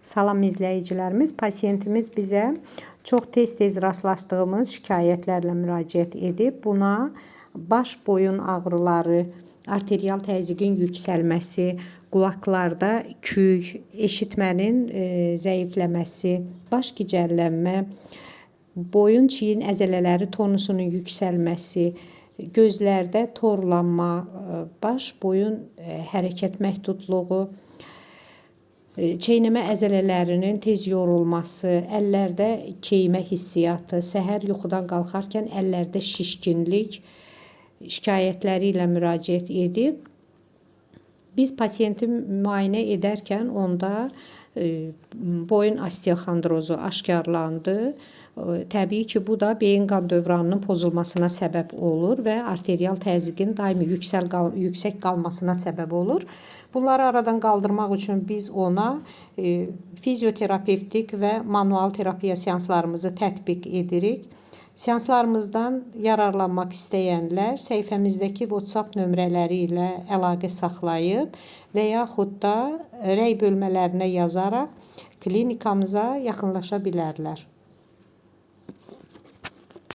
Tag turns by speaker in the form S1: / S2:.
S1: Salam izləyicilərimiz, pasiyentimiz bizə çox tez-tez rastlaşdığımız şikayətlərlə müraciət edib. Buna baş boyun ağrıları, arterial təzyiqin yüksəlməsi, qulaqlarda küy, eşitmənin zəifləməsi, baş gicəllənmə, boyun çiyin əzələləri tonusunun yüksəlməsi, gözlərdə torlanma, baş boyun hərəkət məhdudluğu, çeynəmə əzələlərinin tez yorulması, əllərdə keymə hissiyatı, səhər yuxudan qalxarkən əllərdə şişkinlik şikayətləri ilə müraciət edib. Biz pasiyenti müayinə edərkən onda boyun osteoxondrozu aşkarlandı. Təbii ki, bu da beyin qan dövranının pozulmasına səbəb olur və arterial təzyiqin daimi yüksək qalmasına səbəb olur. Bunları aradan qaldırmaq üçün biz ona fizioterapevtik və manual terapiya seanslarımızı tətbiq edirik. Seanslarımızdan yararlanmaq istəyənlər səhifəmizdəki WhatsApp nömrələri ilə əlaqə saxlayıb və yaxud da rəy bölmələrinə yazaraq klinikamıza yaxınlaşa bilərlər.